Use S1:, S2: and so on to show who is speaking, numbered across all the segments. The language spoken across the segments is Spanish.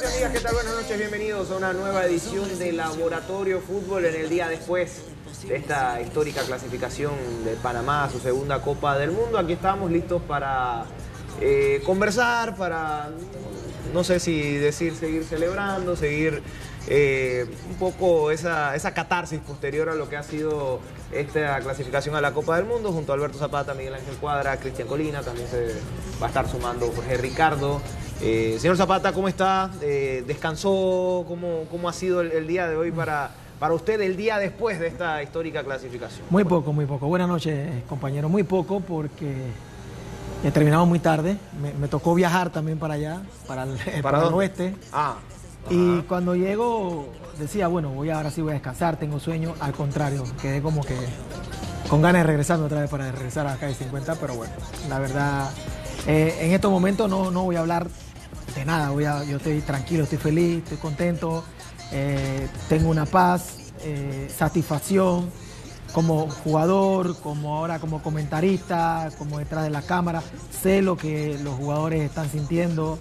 S1: Amigas, ¿qué tal? Buenas noches, bienvenidos a una nueva edición de Laboratorio Fútbol en el día después de esta histórica clasificación de Panamá a su segunda Copa del Mundo. Aquí estamos listos para conversar, para, no sé si decir, seguir celebrando, seguir un poco esa catarsis posterior a lo que ha sido esta clasificación a la Copa del Mundo, junto a Alberto Zapata, Miguel Ángel Cuadra, Cristian Colina, también se va a estar sumando Jorge Ricardo. Señor Zapata, ¿cómo está? ¿Descansó? ¿Cómo ha sido el día de hoy para usted, el día después de esta histórica clasificación?
S2: Muy poco, muy poco. Buenas noches, compañero. Muy poco porque terminamos muy tarde. Me tocó viajar también para allá, para el oeste. Y cuando llego decía, bueno, ahora sí voy a descansar, tengo sueño. Al contrario, quedé como que con ganas de regresarme otra vez para regresar a la calle 50, pero bueno, la verdad, en estos momentos no voy a hablar de nada. Yo estoy tranquilo, estoy feliz, estoy contento, tengo una paz, satisfacción como jugador, como ahora como comentarista, como detrás de la cámara. Sé lo que los jugadores están sintiendo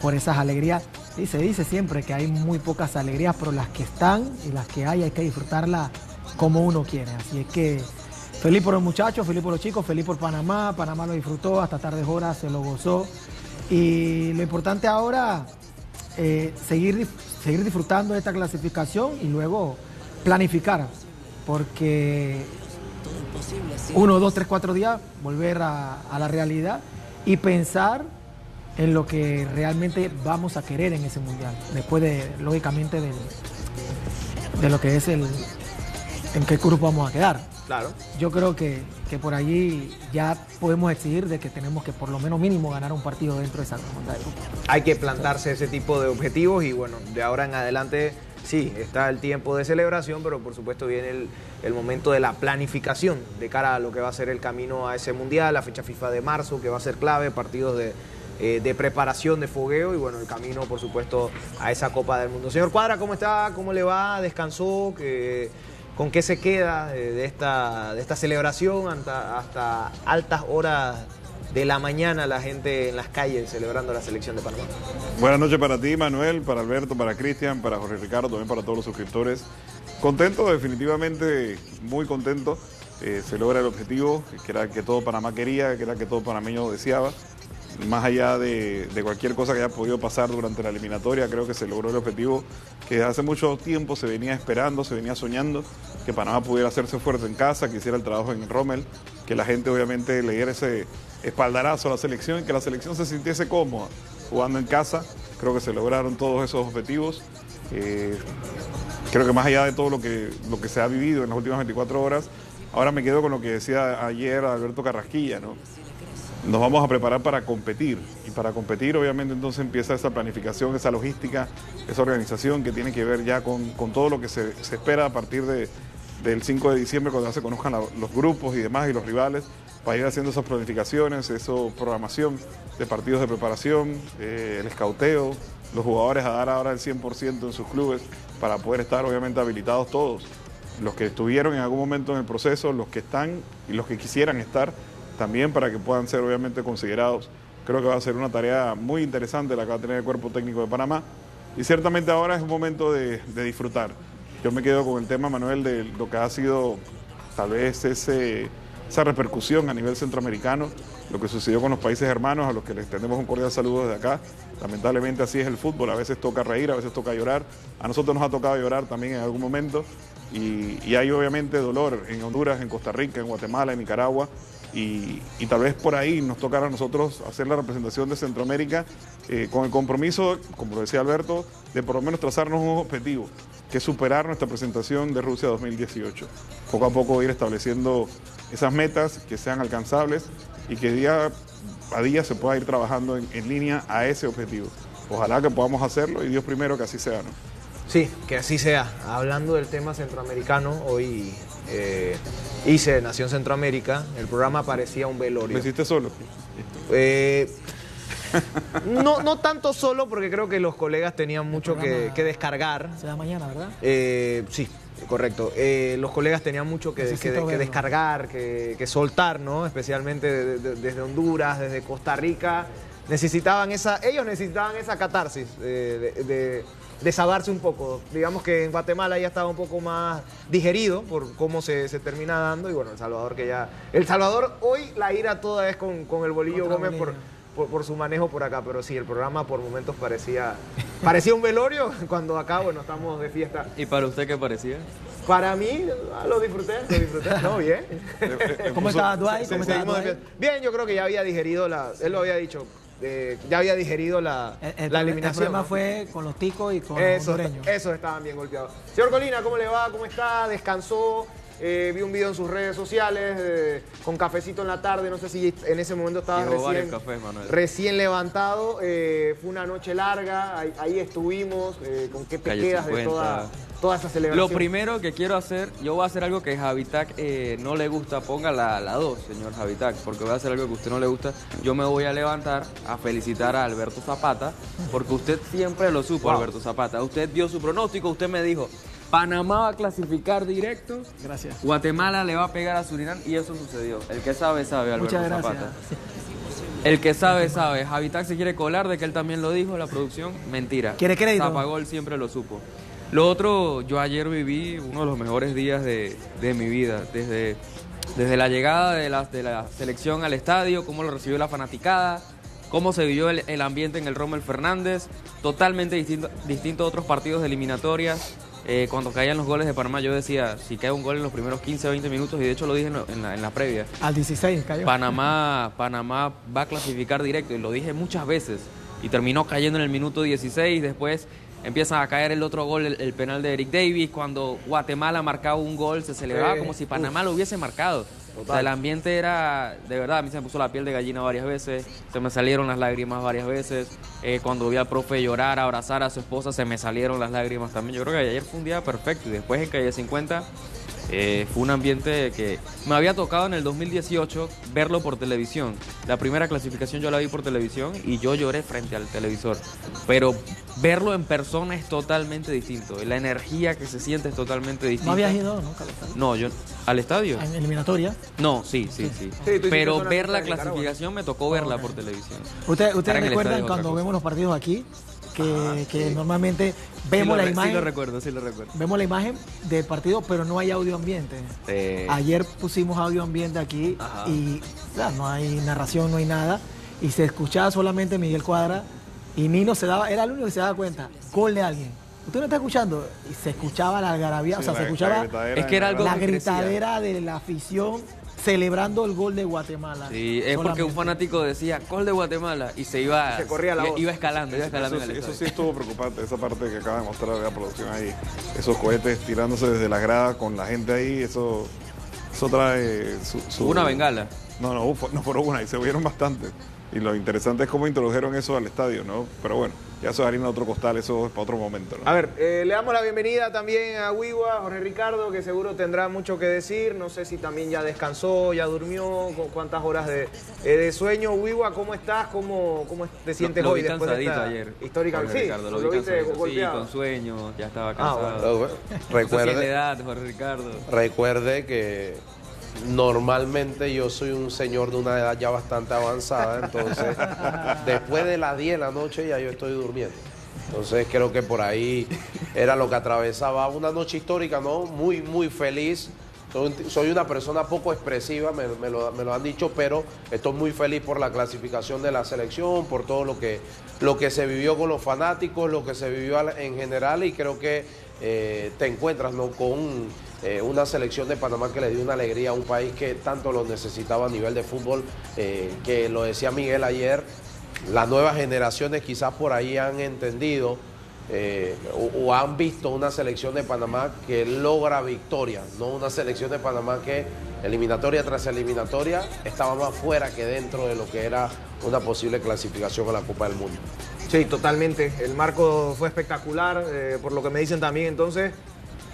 S2: por esas alegrías. Y se dice siempre que hay muy pocas alegrías, pero las que están y las que hay que disfrutarlas como uno quiere. Así es que feliz por los muchachos, feliz por los chicos, feliz por Panamá. Panamá lo disfrutó hasta tardes horas, se lo gozó. Y lo importante ahora es seguir disfrutando de esta clasificación y luego planificar, porque 1, 2, 3, 4 días volver a la realidad y pensar en lo que realmente vamos a querer en ese mundial, después lógicamente de lo que es en qué grupo vamos a quedar.
S1: Claro.
S2: Yo creo que por allí ya podemos exigir de que tenemos que por lo menos mínimo ganar un partido dentro de esa ronda de grupo.
S1: Hay que plantarse ese tipo de objetivos y bueno, de ahora en adelante sí, está el tiempo de celebración, pero por supuesto viene el momento de la planificación de cara a lo que va a ser el camino a ese mundial, la fecha FIFA de marzo, que va a ser clave, partidos de preparación, de fogueo y bueno, el camino por supuesto a esa Copa del Mundo. Señor Cuadra, ¿cómo está? ¿Cómo le va? ¿Descansó? ¿Con qué se queda de esta celebración hasta altas horas de la mañana, la gente en las calles celebrando la selección de Panamá?
S3: Buenas noches para ti, Manuel, para Alberto, para Cristian, para Jorge Ricardo, también para todos los suscriptores. Contento, definitivamente muy contento. Se logra el objetivo, que era que todo Panamá quería, que era que todo panameño deseaba. Más allá de cualquier cosa que haya podido pasar durante la eliminatoria, creo que se logró el objetivo que hace mucho tiempo se venía esperando, se venía soñando, que Panamá pudiera hacerse fuerte en casa, que hiciera el trabajo en Rommel, que la gente obviamente le diera ese espaldarazo a la selección y que la selección se sintiese cómoda jugando en casa. Creo que se lograron todos esos objetivos. Creo que más allá de todo lo que se ha vivido en las últimas 24 horas, ahora me quedo con lo que decía ayer Alberto Carrasquilla, ¿no? Nos vamos a preparar para competir y para competir obviamente entonces empieza esa planificación, esa logística, esa organización que tiene que ver ya con todo lo que se espera a partir del 5 de diciembre cuando ya se conozcan los grupos y demás y los rivales para ir haciendo esas planificaciones, esa programación de partidos de preparación, el escauteo, los jugadores a dar ahora el 100% en sus clubes para poder estar obviamente habilitados todos, los que estuvieron en algún momento en el proceso, los que están y los que quisieran estar también para que puedan ser obviamente considerados. Creo que va a ser una tarea muy interesante la que va a tener el cuerpo técnico de Panamá y ciertamente ahora es un momento de disfrutar. Yo me quedo con el tema, Manuel, de lo que ha sido tal vez esa repercusión a nivel centroamericano, lo que sucedió con los países hermanos, a los que les extendemos un cordial saludo desde acá. Lamentablemente así es el fútbol, a veces toca reír, a veces toca llorar. A nosotros nos ha tocado llorar también en algún momento y hay obviamente dolor en Honduras, en Costa Rica, en Guatemala, en Nicaragua. Y tal vez por ahí nos tocará a nosotros hacer la representación de Centroamérica con el compromiso, como lo decía Alberto, de por lo menos trazarnos un objetivo, que es superar nuestra presentación de Rusia 2018. Poco a poco ir estableciendo esas metas que sean alcanzables y que día a día se pueda ir trabajando en línea a ese objetivo. Ojalá que podamos hacerlo y Dios primero que así sea, ¿no?
S1: Sí, que así sea. Hablando del tema centroamericano, hoy hice Nación Centroamérica, el programa parecía un velorio.
S3: ¿Lo hiciste solo?
S1: No tanto solo, porque creo que los colegas tenían mucho que descargar.
S2: Será mañana, ¿verdad?
S1: Sí, correcto. Los colegas tenían mucho que descargar, que soltar, ¿no? Especialmente desde Honduras, desde Costa Rica. ellos necesitaban esa catarsis de desahogarse un poco. Digamos que en Guatemala ya estaba un poco más digerido por cómo se termina dando, y bueno, El Salvador hoy la ira toda es con el Bolillo Gómez por su manejo por acá, pero sí, el programa por momentos parecía un velorio, cuando acá, bueno, estamos de fiesta.
S4: ¿Y para usted qué parecía?
S1: Para mí, lo disfruté, no, bien.
S2: ¿Cómo estaba Dwight?
S1: Bien, yo creo que ya había digerido él lo había dicho, ya había digerido la eliminación.
S2: El problema fue con los ticos y con los hondureños.
S1: Esos estaban bien golpeados. Señor Colina, ¿cómo le va? ¿Cómo está? ¿Descansó? Vi un video en sus redes sociales con cafecito en la tarde. No sé si en ese momento estaba recién levantado. Fue una noche larga. Ahí estuvimos. ¿Con qué te quedas de toda esa celebración?
S4: Lo primero que quiero hacer, yo voy a hacer algo que a Javitac no le gusta. Ponga la 2, señor Javitac, porque voy a hacer algo que a usted no le gusta. Yo me voy a levantar a felicitar a Alberto Zapata, porque usted siempre lo supo, Alberto Zapata. Usted dio su pronóstico, usted me dijo: Panamá va a clasificar directo.
S2: Gracias.
S4: Guatemala le va a pegar a Surinam, y eso sucedió. El que sabe, sabe, Alberto
S2: Zapata.
S4: Muchas gracias. El que sabe, sabe. Javitac se quiere colar de que él también lo dijo, la producción. Mentira.
S2: ¿Quiere crédito?
S4: Zapagol siempre lo supo. Lo otro, yo ayer viví uno de los mejores días de mi vida. Desde la llegada de la selección al estadio, cómo lo recibió la fanaticada, cómo se vivió el ambiente en el Rommel Fernández, totalmente distinto a otros partidos de eliminatorias. Cuando caían los goles de Panamá, yo decía, si cae un gol en los primeros 15 o 20 minutos, y de hecho lo dije en la previa.
S2: Al 16 cayó.
S4: Panamá va a clasificar directo, y lo dije muchas veces, y terminó cayendo en el minuto 16, después empieza a caer el otro gol, el penal de Eric Davis. Cuando Guatemala marcaba un gol, se celebraba como si Panamá lo hubiese marcado. O sea, el ambiente era, de verdad, a mí se me puso la piel de gallina varias veces, se me salieron las lágrimas varias veces. Cuando vi al profe llorar, abrazar a su esposa, se me salieron las lágrimas también. Yo creo que ayer fue un día perfecto, y después en Calle 50 fue un ambiente que me había tocado en el 2018 verlo por televisión. La primera clasificación yo la vi por televisión y yo lloré frente al televisor, pero verlo en persona es totalmente distinto. La energía que se siente es totalmente distinta.
S2: ¿No habías ido nunca al estadio?
S4: No, yo ¿al estadio?
S2: ¿En eliminatoria?
S4: No, sí. Pero ver la clasificación me tocó verla por televisión.
S2: ¿Ustedes recuerdan cuando vemos los partidos aquí? Que normalmente vemos la imagen.
S4: Sí lo recuerdo.
S2: Vemos la imagen del partido, pero no hay audio ambiente. Ayer pusimos audio ambiente aquí. Y claro, no hay narración, no hay nada. Y se escuchaba solamente Miguel Cuadra, y Nino era el único que se daba cuenta. Gol de alguien. ¿Usted no está escuchando? Y se escuchaba la algarabía, se escuchaba
S4: es que era algo
S2: la gritadera de la afición celebrando el gol de Guatemala.
S4: Sí, es porque un fanático decía gol de Guatemala y se corría la voz. Iba escalando.
S3: Eso sí estuvo preocupante, esa parte que acaba de mostrar la producción ahí. Esos cohetes tirándose desde las gradas con la gente ahí, eso trae
S4: una bengala.
S3: No fueron una, y se vieron bastante. Y lo interesante es cómo introdujeron eso al estadio, ¿no? Pero bueno, ya eso es harina de otro costal, eso es para otro momento, ¿no?
S1: A ver, le damos la bienvenida también a Wiwa, Jorge Ricardo, que seguro tendrá mucho que decir. No sé si también ya descansó, ya durmió, cuántas horas de sueño. Wiwa, ¿cómo estás? ¿Cómo te sientes hoy después de esta
S4: ayer,
S1: histórica?
S4: Jorge Ricardo, lo viste golpeado. Sí, con sueño, ya estaba cansado.
S5: Bueno. Recuerde,
S4: edad, Jorge Ricardo.
S5: Recuerde que normalmente yo soy un señor de una edad ya bastante avanzada, entonces después de las 10 de la noche ya yo estoy durmiendo. Entonces creo que por ahí era lo que atravesaba una noche histórica, ¿no? Muy, muy feliz. Soy una persona poco expresiva, me lo han dicho, pero estoy muy feliz por la clasificación de la selección, por todo lo que se vivió con los fanáticos, lo que se vivió en general, y creo que te encuentras, ¿no?, con una selección de Panamá que le dio una alegría a un país que tanto lo necesitaba a nivel de fútbol, que lo decía Miguel ayer, las nuevas generaciones quizás por ahí han entendido o han visto una selección de Panamá que logra victorias, no una selección de Panamá que eliminatoria tras eliminatoria estaba más fuera que dentro de lo que era una posible clasificación a la Copa del Mundo.
S1: Sí, totalmente. El marco fue espectacular, por lo que me dicen también. Entonces,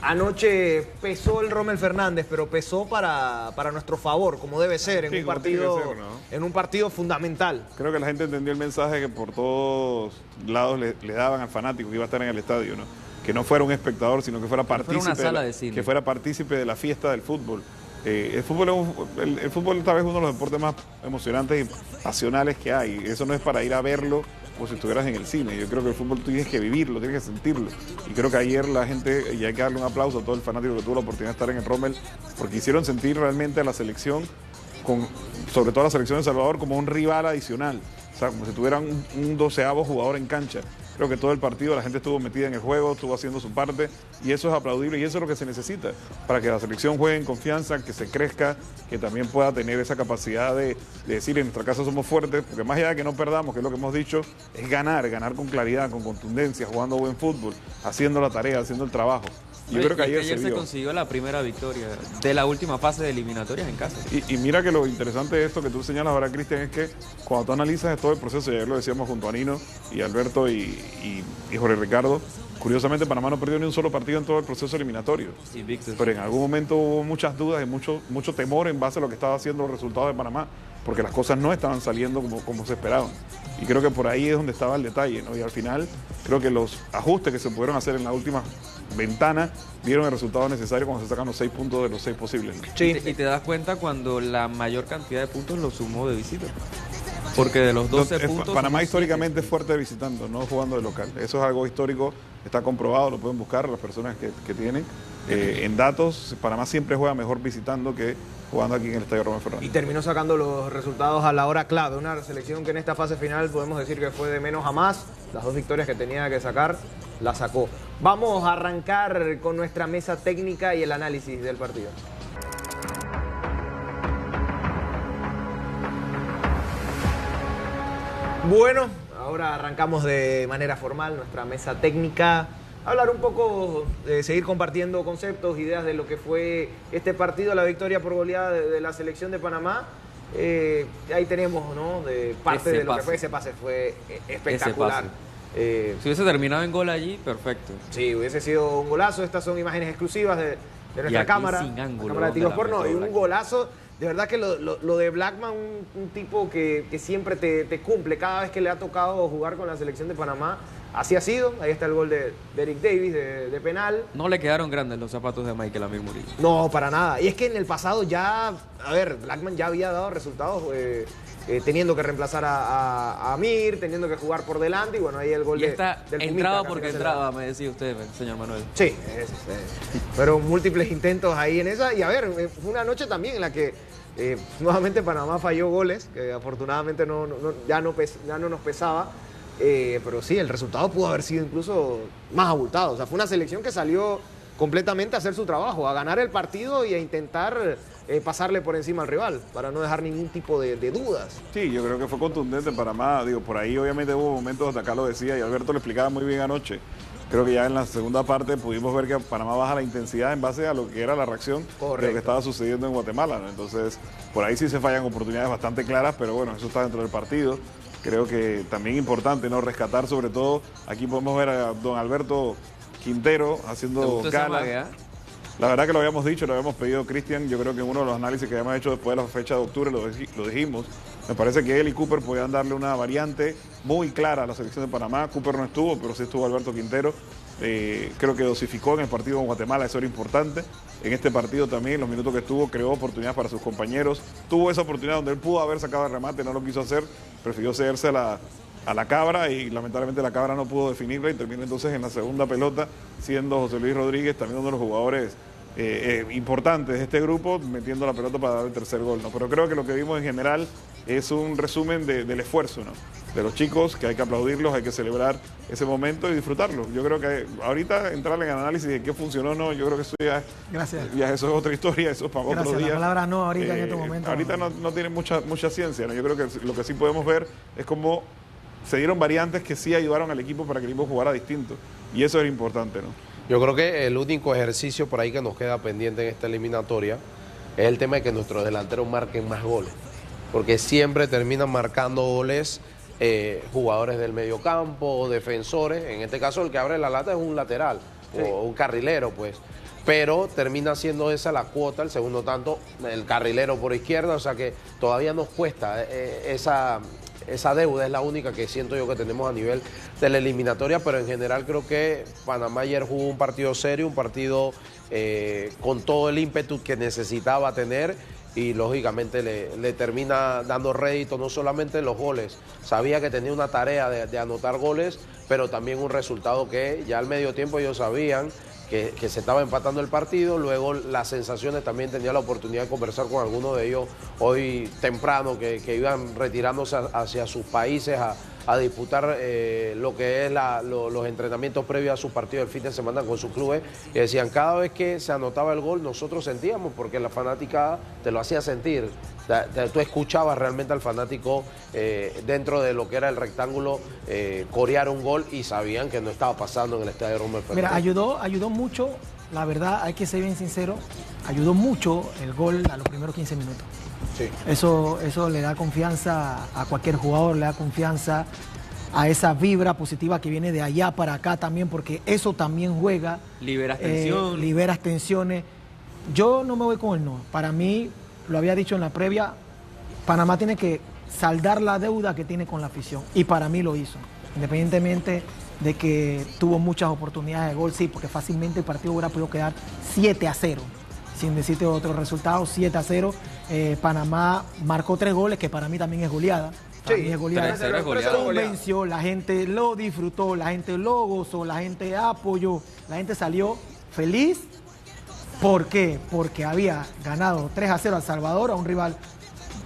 S1: anoche pesó el Rommel Fernández, pero pesó para nuestro favor, como debe ser, en un partido fundamental.
S3: Creo que la gente entendió el mensaje que por todos lados le daban al fanático que iba a estar en el estadio, ¿no? Que no fuera un espectador, sino que fuera partícipe,
S4: una sala de cine.
S3: Que fuera partícipe de la fiesta del fútbol. El fútbol tal vez uno de los deportes más emocionantes y pasionales que hay. Eso no es para ir a verlo como si estuvieras en el cine. Yo creo que el fútbol tú tienes que vivirlo, tienes que sentirlo. Y creo que ayer la gente, y hay que darle un aplauso a todo el fanático que tuvo la oportunidad de estar en el Rommel, porque hicieron sentir realmente a la selección, sobre todo a la selección de El Salvador, como un rival adicional. O sea, como si tuvieran un 12avo jugador en cancha. Creo que todo el partido la gente estuvo metida en el juego, estuvo haciendo su parte, y eso es aplaudible, y eso es lo que se necesita para que la selección juegue en confianza, que se crezca, que también pueda tener esa capacidad de decir en nuestra casa somos fuertes, porque más allá de que no perdamos, que es lo que hemos dicho, es ganar con claridad, con contundencia, jugando buen fútbol, haciendo la tarea, haciendo el trabajo. Yo creo que ayer
S4: se consiguió la primera victoria de la última fase de eliminatorias en casa.
S3: Y mira que lo interesante de esto que tú señalas ahora, Cristian, es que cuando tú analizas todo el proceso, y ayer lo decíamos junto a Nino y Alberto y Jorge Ricardo, curiosamente Panamá no perdió ni un solo partido en todo el proceso eliminatorio. Pero en algún momento hubo muchas dudas y mucho temor en base a lo que estaba haciendo los resultados de Panamá, porque las cosas no estaban saliendo como se esperaban. Y creo que por ahí es donde estaba el detalle, ¿no? Y al final creo que los ajustes que se pudieron hacer en la última ventana dieron el resultado necesario cuando se sacan los 6 puntos de los 6 posibles, ¿no?
S4: Sí. Y te das cuenta cuando la mayor cantidad de puntos los sumó de visita. Porque de los 12 puntos...
S3: Panamá históricamente es fuerte visitando, no jugando de local. Eso es algo histórico, está comprobado, lo pueden buscar las personas que tienen. En datos, Panamá siempre juega mejor visitando que jugando aquí en el Estadio Román Fernández.
S1: Y terminó sacando los resultados a la hora clave. Una selección que en esta fase final podemos decir que fue de menos a más. Las 2 victorias que tenía que sacar, las sacó. Vamos a arrancar con nuestra mesa técnica y el análisis del partido. Bueno, ahora arrancamos de manera formal nuestra mesa técnica. Hablar un poco, seguir compartiendo conceptos, ideas de lo que fue este partido, la victoria por goleada de la selección de Panamá. Ahí tenemos, ¿no? De parte de lo que fue ese pase, fue espectacular.
S4: Si hubiese terminado en gol allí, perfecto.
S1: Sí, hubiese sido un golazo. Estas son imágenes exclusivas de nuestra cámara.
S4: Sin ángulo,
S1: cámara de tiros porno. Y un golazo. De verdad que lo de Blackman, un tipo que siempre te cumple cada vez que le ha tocado jugar con la selección de Panamá. Así ha sido. Ahí está el gol de Eric Davis de penal.
S4: No le quedaron grandes los zapatos de Michael Amir Murillo.
S1: No, para nada. Y es que en el pasado ya, Blackman ya había dado resultados teniendo que reemplazar a Amir, teniendo que jugar por delante. Y bueno, ahí el gol
S4: del entraba
S1: Pumita,
S4: porque entraba, me decía usted, señor Manuel.
S1: Sí, fueron múltiples intentos ahí en esa. Y fue una noche también en la que nuevamente Panamá falló goles, que afortunadamente ya no nos pesaba. Pero sí, el resultado pudo haber sido incluso más abultado. O sea, fue una selección que salió completamente a hacer su trabajo, a ganar el partido y a intentar pasarle por encima al rival, para no dejar ningún tipo de dudas.
S3: Sí, yo creo que fue contundente Panamá. Digo, por ahí obviamente hubo momentos donde acá lo decía y Alberto lo explicaba muy bien anoche. Creo que ya en la segunda parte pudimos ver que Panamá baja la intensidad en base a lo que era la reacción de lo que estaba sucediendo en Guatemala, ¿no? Entonces, por ahí sí se fallan oportunidades bastante claras, pero bueno, eso está dentro del partido. Creo que también importante, ¿no? Rescatar sobre todo, aquí podemos ver a don Alberto Quintero haciendo gala. La verdad que lo habíamos dicho, lo habíamos pedido Cristian, yo creo que en uno de los análisis que habíamos hecho después de la fecha de octubre lo dijimos. Me parece que él y Cooper podían darle una variante muy clara a la selección de Panamá. Cooper no estuvo, pero sí estuvo Alberto Quintero. Creo que dosificó en el partido con Guatemala, eso era importante. En este partido también, los minutos que estuvo, creó oportunidades para sus compañeros. Tuvo esa oportunidad donde él pudo haber sacado el remate, no lo quiso hacer, prefirió cederse a la cabra y lamentablemente la cabra no pudo definirla y terminó entonces en la segunda pelota, siendo José Luis Rodríguez también uno de los jugadores importantes de este grupo, metiendo la pelota para dar el tercer gol, ¿no? Pero creo que lo que vimos en general es un resumen del esfuerzo, ¿no? De los chicos, que hay que aplaudirlos, hay que celebrar ese momento y disfrutarlo. Yo creo que ahorita entrar en el análisis de qué funcionó o no, yo creo que eso ya eso es otra historia, eso es para otro día.
S2: La palabra no ahorita en este momento.
S3: Ahorita no tiene mucha ciencia, ¿no? Yo creo que lo que sí podemos ver es cómo se dieron variantes que sí ayudaron al equipo para que el equipo jugara distinto. Y eso era importante, ¿no?
S5: Yo creo que el único ejercicio por ahí que nos queda pendiente en esta eliminatoria es el tema de que nuestros delanteros marquen más goles. Porque siempre terminan marcando goles jugadores del mediocampo, defensores. En este caso el que abre la lata es un lateral o un carrilero, pues. Pero termina siendo esa la cuota, el segundo tanto, el carrilero por izquierda. O sea que todavía nos cuesta esa deuda es la única que siento yo que tenemos a nivel de la eliminatoria, pero en general creo que Panamá ayer jugó un partido serio, un partido con todo el ímpetu que necesitaba tener y lógicamente le termina dando rédito no solamente en los goles, sabía que tenía una tarea de anotar goles, pero también un resultado que ya al medio tiempo ellos sabían que se estaba empatando el partido, luego las sensaciones, también tenía la oportunidad de conversar con algunos de ellos hoy temprano que iban retirándose hacia sus países a disputar lo que es los entrenamientos previos a su partido del fin de semana con sus clubes, y decían, cada vez que se anotaba el gol nosotros sentíamos, porque la fanática te lo hacía sentir, tú escuchabas realmente al fanático dentro de lo que era el rectángulo corear un gol y sabían que no estaba pasando en el estadio Rommel Fernández.
S2: Mira, ayudó mucho, la verdad, hay que ser bien sincero, ayudó mucho el gol a los primeros 15 minutos.
S1: Sí.
S2: Eso le da confianza a cualquier jugador, le da confianza a esa vibra positiva que viene de allá para acá también, porque eso también juega.
S4: Liberas tensión.
S2: Liberas tensiones. Yo no me voy con el no. Para mí, lo había dicho en la previa, Panamá tiene que saldar la deuda que tiene con la afición. Y para mí lo hizo. Independientemente de que tuvo muchas oportunidades de gol, sí, porque fácilmente el partido hubiera podido quedar 7-0. Sin decirte otro resultado, 7-0. Panamá marcó 3 goles, que para mí también es goleada. Para mí es goleada.
S4: 3-0 es goleada.
S2: Convenció, la gente lo disfrutó, la gente lo gozó, la gente apoyó, la gente salió feliz. ¿Por qué? Porque había ganado 3-0 a El Salvador, a un rival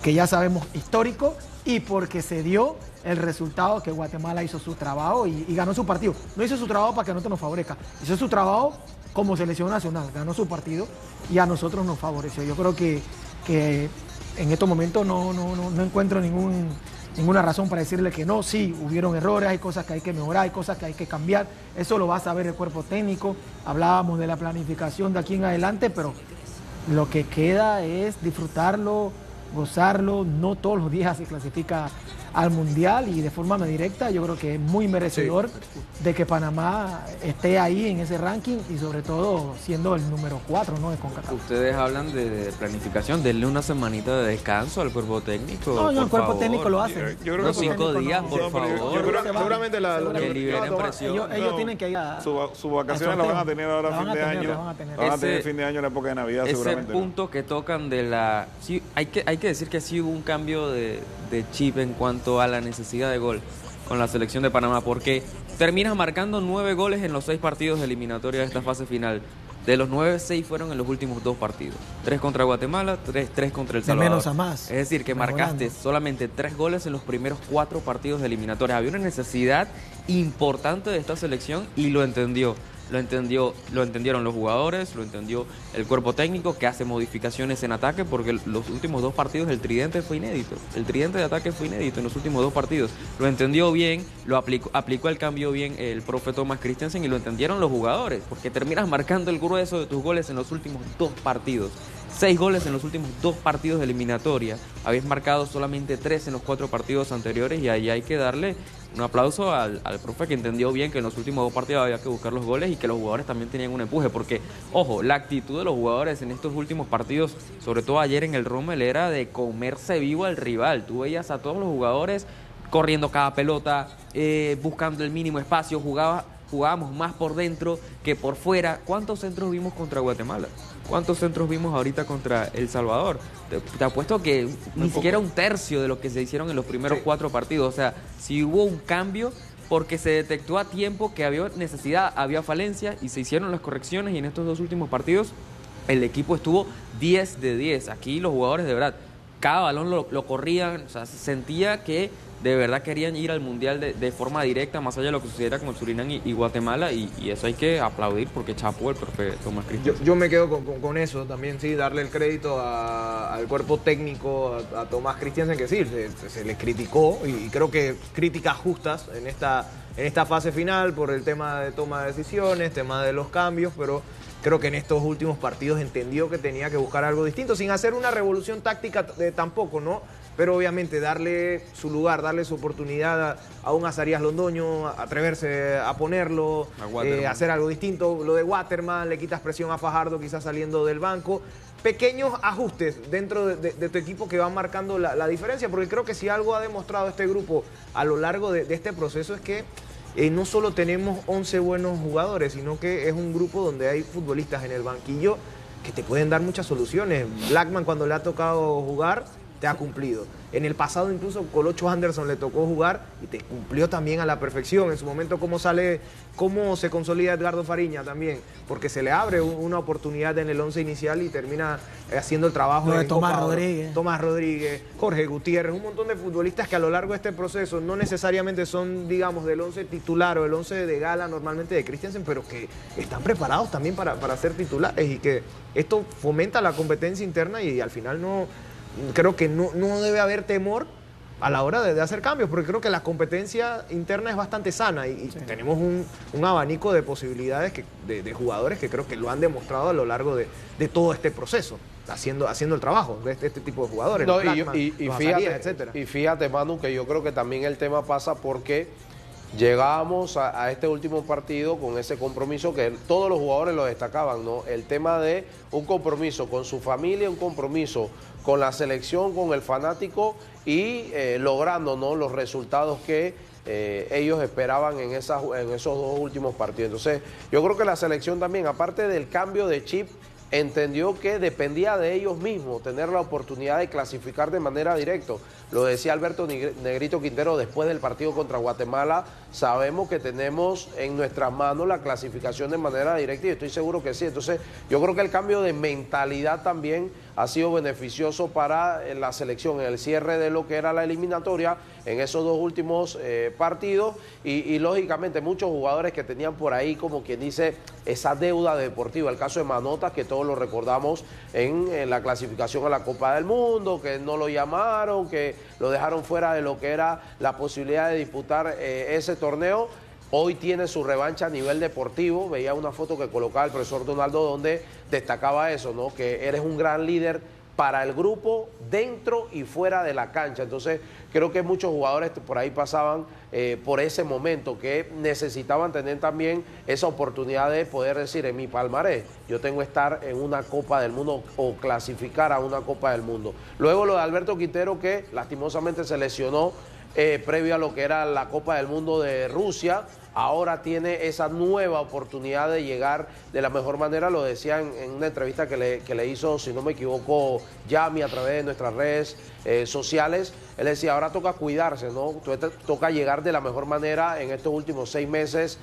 S2: que ya sabemos histórico, y porque se dio el resultado que Guatemala hizo su trabajo y ganó su partido. No hizo su trabajo para que no nos favorezca, hizo su trabajo como selección nacional, ganó su partido y a nosotros nos favoreció. Yo creo que en estos momentos no encuentro ninguna razón para decirle que no. Sí, hubieron errores, hay cosas que hay que mejorar, hay cosas que hay que cambiar. Eso lo va a saber el cuerpo técnico. Hablábamos de la planificación de aquí en adelante, pero lo que queda es disfrutarlo, gozarlo. No todos los días se clasifica al Mundial y de forma directa yo creo que es muy merecedor de que Panamá esté ahí en ese ranking y sobre todo siendo el número 4, ¿no?, de CONCACAF.
S4: Ustedes hablan de planificación, denle una semanita de descanso al cuerpo técnico.
S2: No, el cuerpo técnico lo hace.
S3: Yo creo
S4: Unos
S3: que
S4: 5 días, por favor.
S3: Yo creo que seguramente
S4: que liberen presión.
S2: Ellos tienen que ir a...
S3: Sus vacaciones las van a tener ahora a fin de año. Van a tener fin de año en la época de Navidad seguramente.
S4: Ese punto que tocan de la... Sí, hay que decir que sí hubo un cambio de chip en cuanto a la necesidad de gol con la selección de Panamá, porque terminas marcando 9 goles en los 6 partidos de eliminatoria de esta fase final. De los 9, 6 fueron en los últimos 2 partidos. 3 contra Guatemala, 3 contra El Salvador.
S2: De menos a más.
S4: Es decir, que marcaste solamente 3 goles en los primeros 4 partidos de eliminatoria. Había una necesidad importante de esta selección y lo entendió. Lo entendieron los jugadores, lo entendió el cuerpo técnico, que hace modificaciones en ataque, porque los últimos 2 partidos el tridente fue inédito. El tridente de ataque fue inédito en los últimos 2 partidos. Lo entendió bien, lo aplicó el cambio bien el profe Thomas Christiansen y lo entendieron los jugadores, porque terminas marcando el grueso de tus goles en los últimos 2 partidos. 6 goles en los últimos 2 partidos de eliminatoria. Habías marcado solamente 3 en los 4 partidos anteriores y ahí hay que darle un aplauso al profe, que entendió bien que en los últimos 2 partidos había que buscar los goles y que los jugadores también tenían un empuje, porque, ojo, la actitud de los jugadores en estos últimos partidos, sobre todo ayer en el Rommel, era de comerse vivo al rival. Tú veías a todos los jugadores corriendo cada pelota, buscando el mínimo espacio, jugábamos más por dentro que por fuera. ¿Cuántos centros vimos contra Guatemala? ¿Cuántos centros vimos ahorita contra El Salvador? Te apuesto que ni siquiera un tercio de lo que se hicieron en los primeros 4 partidos. O sea, si hubo un cambio porque se detectó a tiempo que había necesidad, había falencia y se hicieron las correcciones, y en estos 2 últimos partidos el equipo estuvo 10 de 10. Aquí los jugadores de verdad, cada balón lo corrían, o sea, se sentía que de verdad querían ir al Mundial de forma directa, más allá de lo que sucediera con Surinam y Guatemala, y eso hay que aplaudir, porque chapó el profe Thomas Christiansen.
S1: Yo me quedo con eso también, sí, darle el crédito al cuerpo técnico, a Thomas Christiansen, que sí, se les criticó, y creo que críticas justas en esta fase final por el tema de toma de decisiones, tema de los cambios, pero creo que en estos últimos partidos entendió que tenía que buscar algo distinto, sin hacer una revolución táctica tampoco, ¿no? pero obviamente darle su lugar, darle su oportunidad a un Azarías Londoño, atreverse a ponerlo, hacer algo distinto. Lo de Waterman, le quitas presión a Fajardo quizás saliendo del banco. Pequeños ajustes dentro de tu equipo que van marcando la diferencia, porque creo que si algo ha demostrado este grupo a lo largo de este proceso es que no solo tenemos 11 buenos jugadores, sino que es un grupo donde hay futbolistas en el banquillo que te pueden dar muchas soluciones. Blackman, cuando le ha tocado jugar, te ha cumplido. En el pasado incluso Colocho Anderson le tocó jugar y te cumplió también a la perfección. En su momento cómo se consolida Edgardo Fariña también, porque se le abre una oportunidad en el 11 inicial y termina haciendo el trabajo
S2: de Tomás
S1: Rodríguez, Jorge Gutiérrez, un montón de futbolistas que a lo largo de este proceso no necesariamente son, digamos, del 11 titular o del 11 de gala normalmente de Christiansen, pero que están preparados también para ser titulares, y que esto fomenta la competencia interna y al final creo que no debe haber temor a la hora de hacer cambios, porque creo que la competencia interna es bastante sana y tenemos un abanico de posibilidades de jugadores que creo que lo han demostrado a lo largo de todo este proceso, haciendo el trabajo de este tipo de jugadores.
S5: No,
S1: Blackman,
S5: y fíjate, Manu, que yo creo que también el tema pasa porque llegábamos a este último partido con ese compromiso que todos los jugadores lo destacaban, ¿no? El tema de un compromiso con su familia, un compromiso con la selección, con el fanático y logrando, ¿no?, los resultados que ellos esperaban en esos dos últimos partidos. Entonces, yo creo que la selección también, aparte del cambio de chip, entendió que dependía de ellos mismos tener la oportunidad de clasificar de manera directa. Lo decía Alberto Negrito Quintero después del partido contra Guatemala: sabemos que tenemos en nuestras manos la clasificación de manera directa, y estoy seguro que sí. Entonces yo creo que el cambio de mentalidad también ha sido beneficioso para la selección en el cierre de lo que era la eliminatoria en esos dos últimos partidos y lógicamente muchos jugadores que tenían por ahí, como quien dice, esa deuda deportiva. El caso de Manotas, que todos lo recordamos en la clasificación a la Copa del Mundo, que no lo llamaron, que lo dejaron fuera de lo que era la posibilidad de disputar ese torneo. Hoy tiene su revancha a nivel deportivo. Veía una foto que colocaba el profesor Donaldo donde destacaba eso, ¿no?, que eres un gran líder para el grupo dentro y fuera de la cancha. Entonces creo que muchos jugadores por ahí pasaban por ese momento, que necesitaban tener también esa oportunidad de poder decir: en mi palmarés yo tengo que estar en una Copa del Mundo o clasificar a una Copa del Mundo. Luego lo de Alberto Quintero, que lastimosamente se lesionó previo a lo que era la Copa del Mundo de Rusia. Ahora tiene esa nueva oportunidad de llegar de la mejor manera. Lo decía en una entrevista que le hizo, si no me equivoco, Yami, a través de nuestras redes sociales. Él decía: ahora toca cuidarse, ¿no? Toca llegar de la mejor manera en estos últimos 6 meses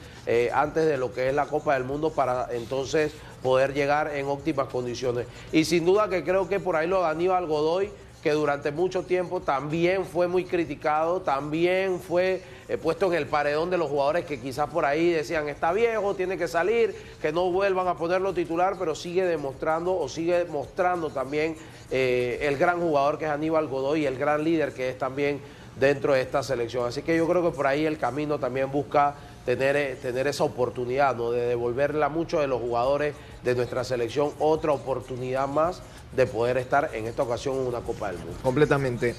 S5: antes de lo que es la Copa del Mundo, para entonces poder llegar en óptimas condiciones. Y sin duda que creo que por ahí lo de Aníbal Godoy, que durante mucho tiempo también fue muy criticado, también fue puesto en el paredón de los jugadores que quizás por ahí decían: está viejo, tiene que salir, que no vuelvan a ponerlo titular, pero sigue mostrando también el gran jugador que es Aníbal Godoy y el gran líder que es también dentro de esta selección. Así que yo creo que por ahí el camino también busca tener esa oportunidad, ¿no?, de devolverle a muchos de los jugadores de nuestra selección otra oportunidad más de poder estar en esta ocasión en una Copa del Mundo.
S1: Completamente.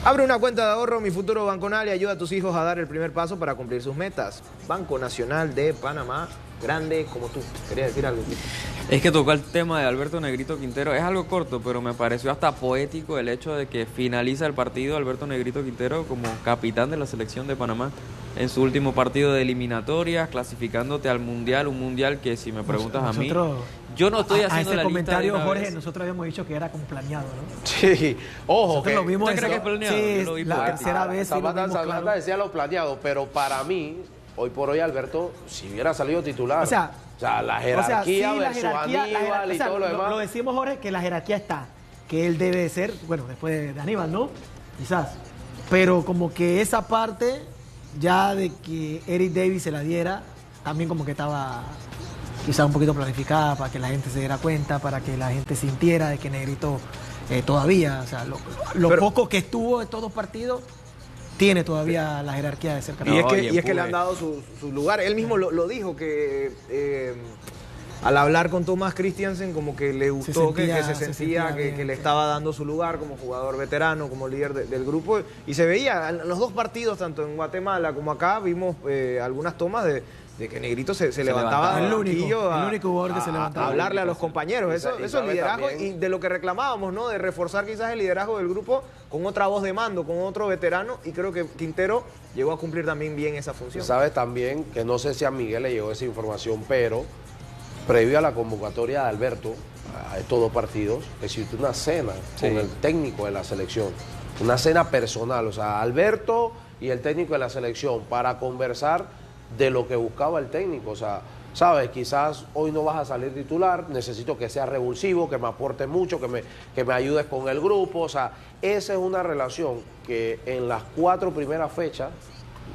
S1: Abre una cuenta de ahorro Mi Futuro Banconal y ayuda a tus hijos a dar el primer paso para cumplir sus metas. Banco Nacional de Panamá, grande como tú. ¿Querías decir algo?
S4: Es que tocó el tema de Alberto Negrito Quintero. Es algo corto, pero me pareció hasta poético el hecho de que finaliza el partido Alberto Negrito Quintero como capitán de la selección de Panamá en su último partido de eliminatorias, clasificándote al Mundial, un Mundial que, si me preguntas a mí, yo no estoy haciendo la
S2: comentario,
S4: lista de
S2: Jorge, nosotros habíamos dicho que era como planeado, ¿no?
S5: Sí, ojo,
S2: que lo vimos.
S4: ¿Usted cree que es planeado?
S2: Sí,
S4: lo vi
S2: la tercera vez.
S5: Zapata decía lo planeado, pero para mí, hoy por hoy, Alberto, si hubiera salido titular, o sea la jerarquía versus Aníbal y todo lo demás.
S2: Lo decimos, Jorge, que la jerarquía está, que él debe ser, bueno, después de Aníbal, ¿no? Quizás. Pero como que esa parte ya de que Eric Davis se la diera, también como que estaba quizás un poquito planificada para que la gente se diera cuenta, para que la gente sintiera de que Negrito todavía, o sea, lo poco que estuvo en todos los partidos, tiene todavía la jerarquía de ser
S1: campeón. Y es que le han dado su lugar. Él mismo lo dijo, que al hablar con Thomas Christiansen como que le gustó, que se sentía que le estaba dando su lugar como jugador veterano, como líder del grupo. Y se veía en los dos partidos, tanto en Guatemala como acá, vimos algunas tomas de que Negrito se levantaba
S2: el único jugador que se levantaba.
S1: A hablarle a los compañeros. Eso es liderazgo también. Y de lo que reclamábamos, ¿no? De reforzar quizás el liderazgo del grupo con otra voz de mando, con otro veterano. Y creo que Quintero llegó a cumplir también bien esa función.
S5: Sabes también que no sé si a Miguel le llegó esa información, pero previo a la convocatoria de Alberto a estos dos partidos, existe una cena con el técnico de la selección. Una cena personal, o sea, Alberto y el técnico de la selección para conversar de lo que buscaba el técnico. O sea, sabes, quizás hoy no vas a salir titular, necesito que seas revulsivo, que me aportes mucho, que me ayudes con el grupo. O sea, esa es una relación que en las 4 primeras fechas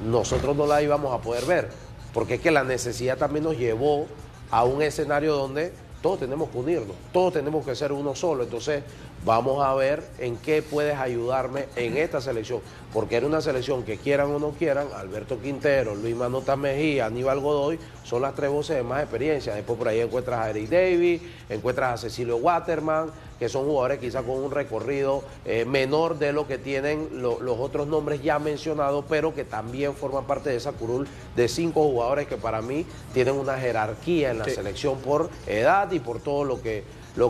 S5: nosotros no la íbamos a poder ver, porque es que la necesidad también nos llevó a un escenario donde todos tenemos que unirnos, todos tenemos que ser uno solo. Entonces vamos a ver en qué puedes ayudarme en esta selección, porque era una selección que quieran o no quieran, Alberto Quintero, Luis Manota Mejía, Aníbal Godoy, son las 3 voces de más experiencia. Después por ahí encuentras a Eric Davis, encuentras a Cecilio Waterman, que son jugadores quizás con un recorrido menor de lo que tienen los otros nombres ya mencionados, pero que también forman parte de esa curul de 5 jugadores que para mí tienen una jerarquía en la selección por edad y por todo lo que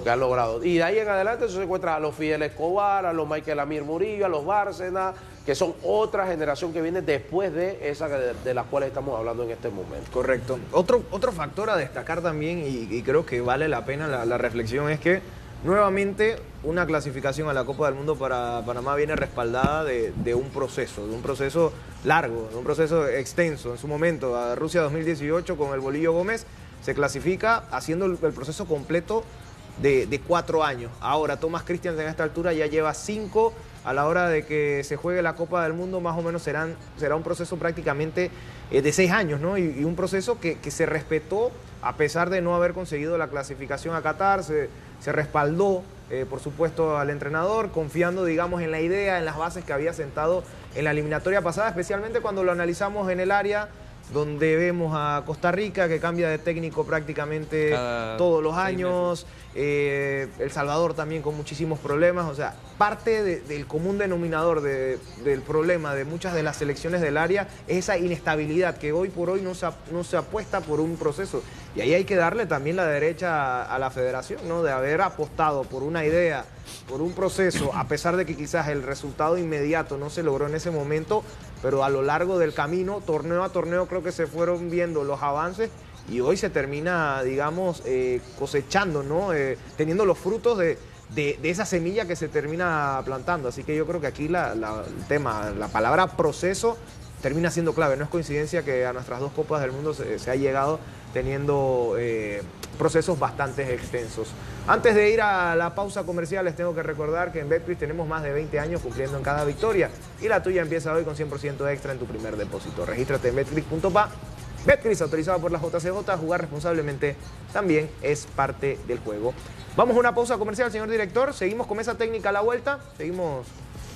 S5: han logrado. Y de ahí en adelante se encuentra a los Fidel Escobar, a los Michael Amir Murillo, a los Bárcena, que son otra generación que viene después de esa de las cuales estamos hablando en este momento.
S1: Correcto. Otro factor a destacar también, y creo que vale la pena la reflexión, es que nuevamente una clasificación a la Copa del Mundo para Panamá viene respaldada de un proceso largo, de un proceso extenso. En su momento, a Rusia 2018 con el Bolillo Gómez se clasifica haciendo el proceso completo de 4 años. Ahora Thomas Christiansen a esta altura ya lleva 5. A la hora de que se juegue la Copa del Mundo más o menos será un proceso prácticamente de 6 años, ¿no? Y un proceso que se respetó a pesar de no haber conseguido la clasificación a Qatar. Se respaldó, por supuesto, al entrenador, confiando, digamos, en la idea, en las bases que había sentado en la eliminatoria pasada, especialmente cuando lo analizamos en el área donde vemos a Costa Rica, que cambia de técnico prácticamente todos los años, El Salvador también con muchísimos problemas. O sea, parte del común denominador del problema de muchas de las selecciones del área es esa inestabilidad que hoy por hoy no se apuesta por un proceso. Y ahí hay que darle también la derecha a la federación, ¿no? De haber apostado por una idea, por un proceso, a pesar de que quizás el resultado inmediato no se logró en ese momento, pero a lo largo del camino, torneo a torneo, creo que se fueron viendo los avances y hoy se termina, digamos, cosechando, ¿no? Teniendo los frutos de esa semilla que se termina plantando. Así que yo creo que aquí la palabra proceso termina siendo clave. No es coincidencia que a nuestras 2 Copas del Mundo se ha llegado teniendo procesos bastante extensos. Antes de ir a la pausa comercial, les tengo que recordar que en Betcris tenemos más de 20 años cumpliendo en cada victoria y la tuya empieza hoy con 100% extra en tu primer depósito. Regístrate en betcris.pa. Betcris, autorizado por la JCJ, jugar responsablemente también es parte del juego. Vamos a una pausa comercial, señor director. Seguimos con mesa técnica a la vuelta. Seguimos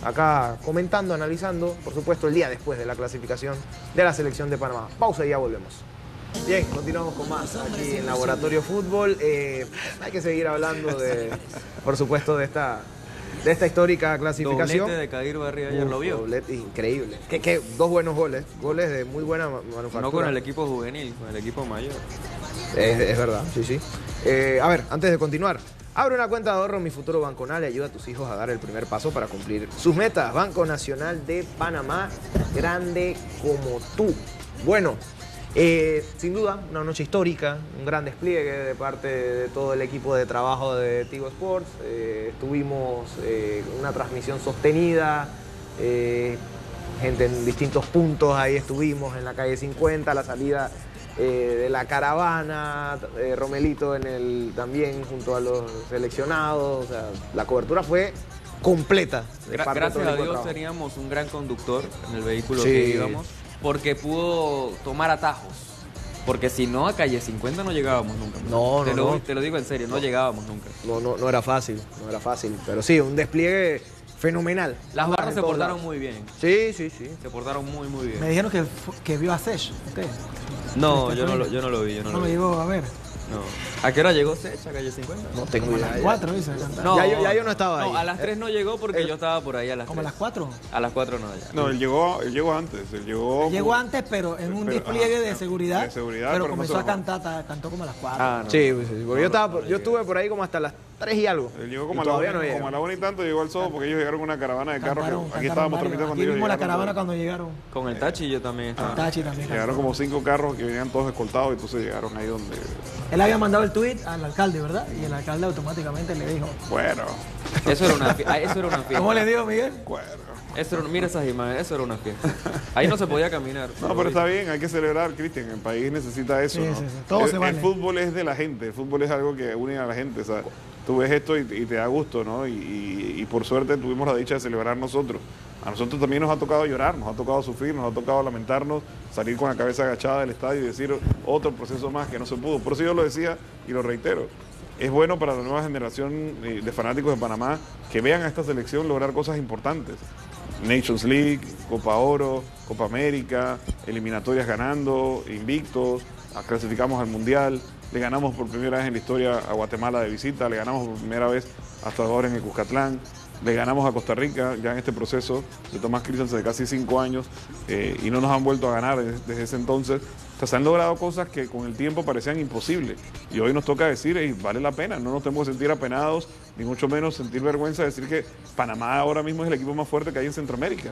S1: acá comentando, analizando, por supuesto, el día después de la clasificación de la selección de Panamá. Pausa y ya volvemos. Bien, continuamos con más aquí en Laboratorio Fútbol. Hay que seguir hablando por supuesto, de esta histórica clasificación.
S4: Doblete de Kadir Barriga, ayer lo vio.
S1: Doblete increíble. Que 2 buenos goles de muy buena manufactura.
S4: No con el equipo juvenil, con el equipo mayor.
S1: Es verdad, sí. A ver, antes de continuar, abre una cuenta de ahorro Mi Futuro Banconal y ayuda a tus hijos a dar el primer paso para cumplir sus metas. Banco Nacional de Panamá, grande como tú. Bueno, sin duda, una noche histórica, un gran despliegue de parte de todo el equipo de trabajo de Tigo Sports. Tuvimos una transmisión sostenida, gente en distintos puntos, ahí estuvimos en la calle 50, la salida de la caravana, Romelito también junto a los seleccionados. O sea, la cobertura fue completa.
S4: Gracias a Dios teníamos un gran conductor en el vehículo que íbamos, porque pudo tomar atajos. Porque si no, a calle 50 no llegábamos nunca. Te lo digo en serio, no llegábamos nunca.
S1: No era fácil, pero sí, un despliegue fenomenal.
S4: Las barras se portaron muy bien.
S1: Sí.
S4: Se portaron muy bien.
S2: Me dijeron que vio a Sesh, ¿usted?
S4: No, yo no lo vi.
S2: No lo llegó a ver.
S4: No. ¿A qué hora llegó Secha, calle 50?
S5: No tengo idea.
S2: A las 4, dice.
S4: No,
S1: ya yo no estaba ahí.
S4: No, a las 3 no llegó porque yo estaba por ahí a las 3.
S2: ¿Como a las 4?
S4: A las 4 no, ya.
S3: No, él llegó antes.
S2: Llegó antes, pero en un despliegue de seguridad.
S3: De seguridad,
S2: pero
S3: pero no
S2: comenzó
S3: se
S2: a
S3: bajó.
S2: cantar, cantó como a las 4.
S4: Ah, no.
S1: Sí, porque yo estuve por ahí como hasta las 3 y algo.
S3: Él llegó
S1: Y
S3: como a
S1: todavía no
S3: la
S1: llegó.
S3: 1 y tanto, llegó al Soho porque ellos llegaron con una caravana de carros.
S2: Cantaron,
S3: Aquí estábamos
S2: varios.
S3: transmitiendo cuando
S2: Aquí
S3: ellos
S2: vimos la
S3: llegaron.
S2: caravana cuando llegaron.
S4: Con el Tachi yo también estaba.
S2: Tachi también.
S3: Llegaron como 5 carros que venían todos escoltados y entonces llegaron ahí donde...
S2: Él había mandado el tweet al alcalde, ¿verdad? Y el alcalde automáticamente le dijo.
S3: Bueno,
S4: Eso era una fiesta.
S2: ¿Cómo le dijo, Miguel?
S4: Mira esas imágenes, eso era una fiesta. Ahí no se podía caminar.
S3: no, pero está bien, hay que celebrar, Cristian. El país necesita eso,
S2: Sí,
S3: ¿no?
S2: sí, sí. Todo se
S3: El
S2: vale.
S3: fútbol es de la gente, el fútbol es algo que une a la gente, o sea, tú ves esto y te da gusto, ¿no? Y por suerte tuvimos la dicha de celebrar nosotros. A nosotros también nos ha tocado llorar, nos ha tocado sufrir, nos ha tocado lamentarnos, salir con la cabeza agachada del estadio y decir otro proceso más que no se pudo. Por eso yo lo decía y lo reitero. Es bueno para la nueva generación de fanáticos de Panamá que vean a esta selección lograr cosas importantes. Nations League, Copa Oro, Copa América, eliminatorias ganando, invictos, clasificamos al Mundial, le ganamos por primera vez en la historia a Guatemala de visita, le ganamos por primera vez hasta ahora en el Cuscatlán, le ganamos a Costa Rica ya en este proceso de Tomás Christensen de casi 5 años y no nos han vuelto a ganar desde ese entonces. O sea, se han logrado cosas que con el tiempo parecían imposibles y hoy nos toca decir, vale la pena, no nos tenemos que sentir apenados, ni mucho menos sentir vergüenza de decir que Panamá ahora mismo es el equipo más fuerte que hay en Centroamérica.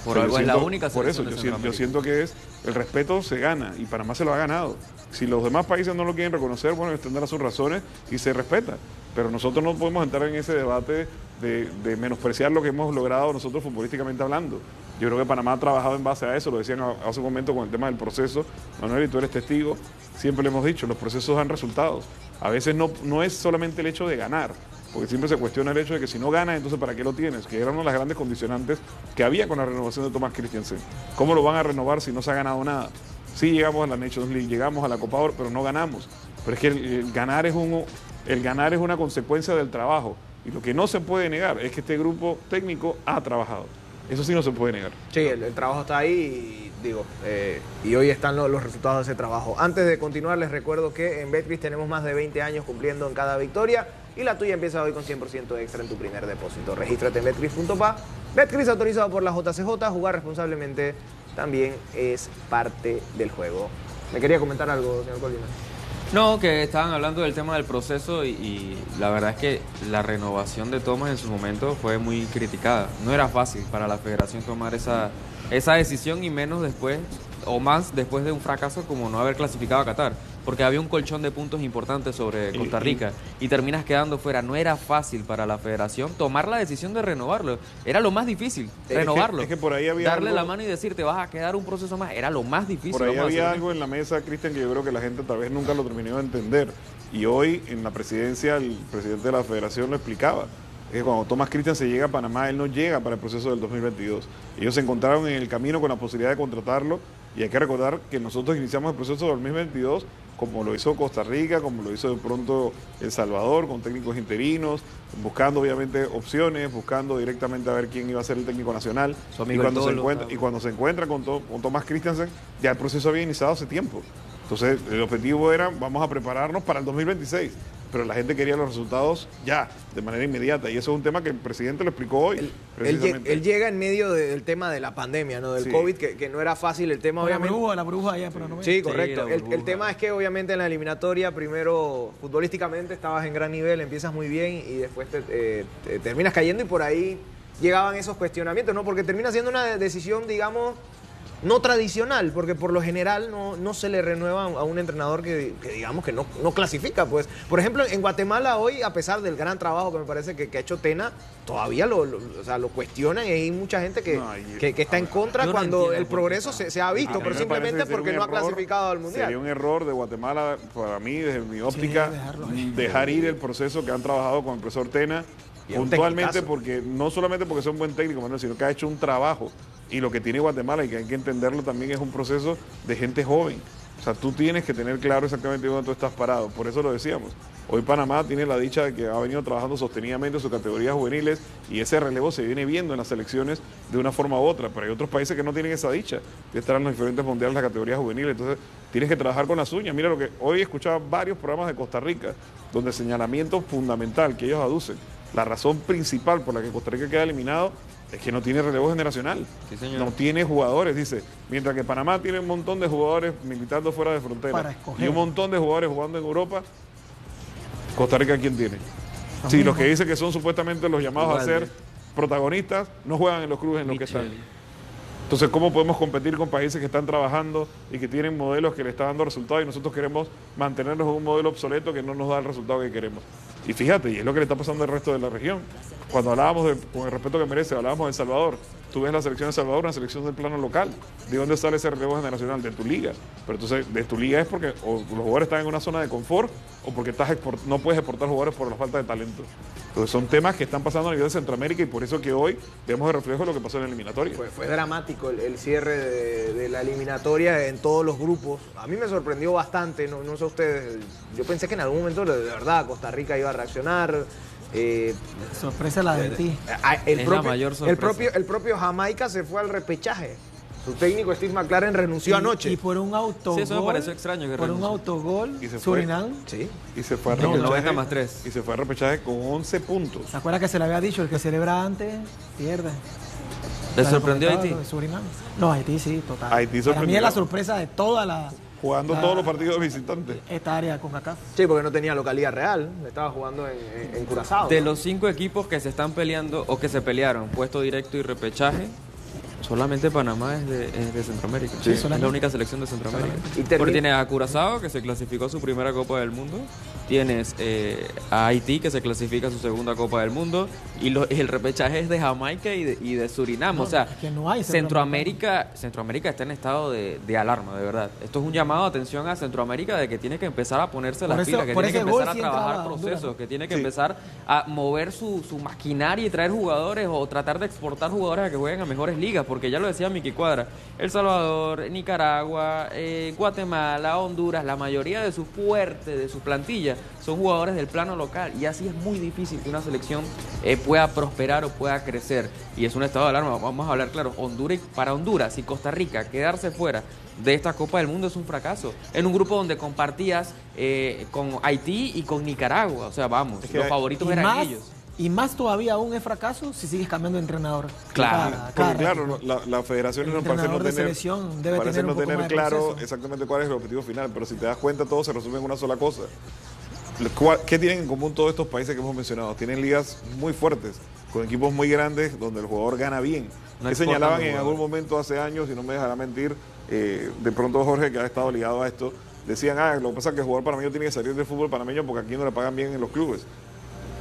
S4: Por algo es la única
S3: Por eso
S4: selección de
S3: yo siento que el respeto se gana y Panamá se lo ha ganado. Si los demás países no lo quieren reconocer, bueno, ellos tendrán sus razones y se respeta. Pero nosotros no podemos entrar en ese debate de menospreciar lo que hemos logrado nosotros futbolísticamente hablando. Yo creo que Panamá ha trabajado en base a eso, lo decían hace un momento con el tema del proceso. Manuel, y tú eres testigo, siempre le hemos dicho, los procesos dan resultados. A veces no es solamente el hecho de ganar, porque siempre se cuestiona el hecho de que si no ganas, entonces ¿para qué lo tienes? Que eran una de las grandes condicionantes que había con la renovación de Tomás Christensen. ¿Cómo lo van a renovar si no se ha ganado nada? Sí, llegamos a la Nations League, llegamos a la Copa Oro, pero no ganamos. Pero es que el ganar es una consecuencia del trabajo. Y lo que no se puede negar es que este grupo técnico ha trabajado. Eso sí no se puede negar.
S1: Sí, el trabajo está ahí y hoy están los resultados de ese trabajo. Antes de continuar, les recuerdo que en Betcris tenemos más de 20 años cumpliendo en cada victoria y la tuya empieza hoy con 100% extra en tu primer depósito. Regístrate en betcris.pa. Betcris, autorizado por la JCJ, jugar responsablemente también es parte del juego. ¿Me quería comentar algo, señor Colina?
S4: No, que estaban hablando del tema del proceso y la verdad es que la renovación de Tomás en su momento fue muy criticada. No era fácil para la federación tomar esa decisión y menos después, o más después de un fracaso como no haber clasificado a Qatar, porque había un colchón de puntos importantes sobre Costa Rica y terminas quedando fuera. No era fácil para la federación tomar la decisión de renovarlo. Era lo más difícil, renovarlo.
S3: Es que por ahí había
S4: darle
S3: algo,
S4: la mano y decir, te vas a quedar un proceso más. Era lo más difícil.
S3: Por ahí había algo en la mesa, Cristian, que yo creo que la gente tal vez nunca lo terminó de entender. Y hoy en la presidencia, el presidente de la federación lo explicaba. Es que cuando Tomás Christensen llega a Panamá, él no llega para el proceso del 2022. Ellos se encontraron en el camino con la posibilidad de contratarlo. Y hay que recordar que nosotros iniciamos el proceso del 2022 como lo hizo Costa Rica, como lo hizo de pronto El Salvador, con técnicos interinos, buscando obviamente opciones, buscando directamente a ver quién iba a ser el técnico nacional. Y cuando se encuentra con Tomás Christensen, ya el proceso había iniciado hace tiempo. Entonces, el objetivo era, vamos a prepararnos para el 2026. Pero la gente quería los resultados ya, de manera inmediata. Y eso es un tema que el presidente lo explicó hoy.
S1: Él llega en medio del tema de la pandemia, ¿no? Del COVID, que no era fácil el tema, obviamente.
S2: La bruja allá, pero no me...
S1: Sí, correcto. El tema es que obviamente en la eliminatoria, primero, futbolísticamente estabas en gran nivel, empiezas muy bien y después te terminas cayendo y por ahí llegaban esos cuestionamientos, ¿no? Porque termina siendo una decisión, digamos, no tradicional, porque por lo general no se le renueva a un entrenador que digamos que no clasifica. Pues, por ejemplo, en Guatemala hoy, a pesar del gran trabajo que me parece que ha hecho Tena, todavía lo cuestionan y hay mucha gente que está en contra cuando el progreso se ha visto, pero simplemente porque no ha clasificado al Mundial.
S3: Sería un error de Guatemala, para mí, desde mi óptica, dejar ir el proceso que han trabajado con el profesor Tena, puntualmente porque no solamente porque es un buen técnico, Manuel, sino que ha hecho un trabajo. Y lo que tiene Guatemala, y que hay que entenderlo también, es un proceso de gente joven. O sea, tú tienes que tener claro exactamente dónde tú estás parado. Por eso lo decíamos. Hoy Panamá tiene la dicha de que ha venido trabajando sostenidamente en sus categorías juveniles y ese relevo se viene viendo en las selecciones de una forma u otra. Pero hay otros países que no tienen esa dicha de estar en los diferentes mundiales de las categorías juveniles. Entonces, tienes que trabajar con las uñas. Mira lo que hoy escuchaba varios programas de Costa Rica, donde el señalamiento fundamental que ellos aducen, la razón principal por la que Costa Rica queda eliminado es que no tiene relevo generacional, no tiene jugadores, dice, mientras que Panamá tiene un montón de jugadores militando fuera de frontera y un montón de jugadores jugando en Europa, Costa Rica ¿quién tiene? Sí, los que dicen que son supuestamente los llamados a ser protagonistas, no juegan en los clubes en los que están. Entonces, ¿cómo podemos competir con países que están trabajando y que tienen modelos que le están dando resultados y nosotros queremos mantenernos en un modelo obsoleto que no nos da el resultado que queremos? Y fíjate, y es lo que le está pasando al resto de la región. Cuando hablábamos, con el respeto que merece, hablábamos de El Salvador. Tú ves la selección de El Salvador, una selección del plano local. ¿De dónde sale ese relevo generacional? De tu liga. Pero entonces, de tu liga es porque o los jugadores están en una zona de confort o porque no puedes exportar jugadores por la falta de talento. Entonces, son temas que están pasando a nivel de Centroamérica y por eso que hoy vemos el reflejo de lo que pasó en la eliminatoria.
S1: Fue dramático el cierre de la eliminatoria en todos los grupos. A mí me sorprendió bastante, no sé ustedes. Yo pensé que en algún momento, de verdad, Costa Rica iba a reaccionar.
S2: Sorpresa la de ti.
S4: La mayor sorpresa.
S1: El propio Jamaica se fue al repechaje. Su técnico Steve McLaren renunció anoche.
S2: Y por un autogol.
S4: Sí, eso me pareció extraño que
S2: por un autogol, Surinam.
S1: Sí.
S3: Y se fue a repechaje.
S4: 90 más 3.
S3: Y se fue a repechaje con 11 puntos.
S2: ¿Se acuerda que se le había dicho? El que celebra antes, pierde.
S4: ¿Le sorprendió Haití?
S2: Surinam. No, Haití sí, total.
S3: Haití
S2: Para mí
S3: sorprendió.
S2: es la sorpresa de toda la...
S3: Jugando todos los partidos visitantes.
S2: Esta área con acá.
S1: Sí, porque no tenía localidad real. Estaba jugando en Curazao.
S4: De los 5 equipos que se están peleando o que se pelearon, puesto directo y repechaje, solamente Panamá es de Centroamérica.
S2: Sí,
S4: es la única selección de Centroamérica. Porque tienes a Curazao, que se clasificó a su primera Copa del Mundo. Tienes a Haití, que se clasifica a su segunda Copa del Mundo. Y el repechaje es de Jamaica y de Surinam. O sea,
S2: que no hay
S4: Centroamérica está en estado de alarma, de verdad. Esto es un llamado de atención a Centroamérica de que tiene que empezar a ponerse las pilas, que tiene que empezar a trabajar procesos, que tiene que empezar a mover su maquinaria y traer jugadores o tratar de exportar jugadores a que jueguen a mejores ligas. Porque ya lo decía Miki Cuadra, El Salvador, Nicaragua, Guatemala, Honduras, la mayoría de su fuerte, de su plantilla, son jugadores del plano local y así es muy difícil que una selección pueda prosperar o pueda crecer. Y es un estado de alarma, vamos a hablar claro, para Honduras y Costa Rica quedarse fuera de esta Copa del Mundo es un fracaso. En un grupo donde compartías con Haití y con Nicaragua, o sea, vamos, los favoritos eran ellos.
S2: Y más todavía aún es fracaso si sigues cambiando de entrenador.
S4: Claro,
S3: claro, la federación no parece no tener claro exactamente cuál es el objetivo final, pero si te das cuenta todo se resume en una sola cosa. ¿Qué tienen en común todos estos países que hemos mencionado? Tienen ligas muy fuertes, con equipos muy grandes donde el jugador gana bien. Que señalaban en algún momento hace años, y no me dejará mentir, de pronto Jorge, que ha estado ligado a esto, decían, lo que pasa es que el jugador panameño tiene que salir del fútbol panameño porque aquí no le pagan bien en los clubes.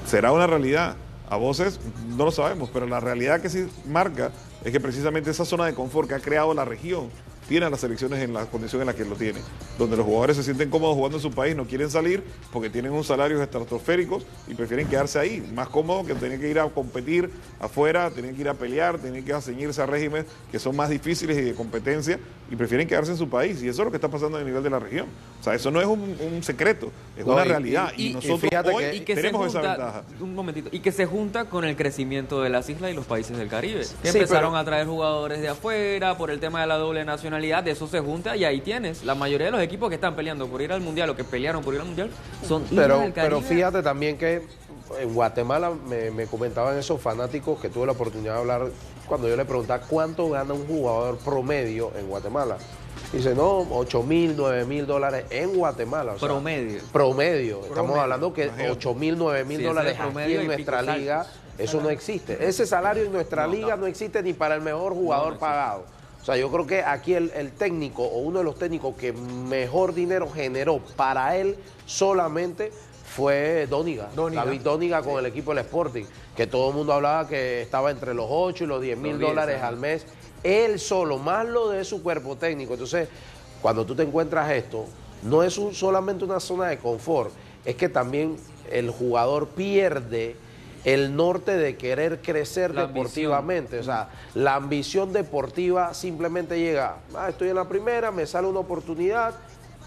S3: Será una realidad. A voces no lo sabemos, pero la realidad que sí marca es que precisamente esa zona de confort que ha creado la región tiene a las selecciones en la condición en la que lo tiene, donde los jugadores se sienten cómodos jugando en su país, no quieren salir porque tienen unos salarios estratosféricos y prefieren quedarse ahí, más cómodo que tener que ir a competir afuera, tener que ir a pelear, tener que ceñirse a regímenes que son más difíciles y de competencia y prefieren quedarse en su país, y eso es lo que está pasando a nivel de la región. O sea, eso no es un secreto, es una realidad y nosotros hoy tenemos esa ventaja.
S4: Un momentito, y que se junta con el crecimiento de las islas y los países del Caribe, que empezaron a traer jugadores de afuera por el tema de la doble nacionalidad. De eso se junta y ahí tienes la mayoría de los equipos que están peleando por ir al mundial o que pelearon por ir al mundial son islas del Caribe.
S5: Pero fíjate también que en Guatemala me comentaban esos fanáticos que tuve la oportunidad de hablar cuando yo le preguntaba cuánto gana un jugador promedio en Guatemala. Dice, no, $8,000, $9,000 en Guatemala. O sea, promedio. Estamos hablando que $8,000, $9,000 aquí en nuestra liga, eso no existe. Ese salario en nuestra liga no existe ni para el mejor jugador pagado. O sea, yo creo que aquí el técnico o uno de los técnicos que mejor dinero generó para él solamente fue Dóniga. David Dóniga con el equipo del Sporting, que todo el mundo hablaba que estaba entre los 8 y los $10,000 al mes. Él solo, más lo de su cuerpo técnico. Entonces, cuando tú te encuentras esto, no es solamente una zona de confort, es que también el jugador pierde el norte de querer crecer deportivamente. O sea, la ambición deportiva simplemente llega, estoy en la primera, me sale una oportunidad,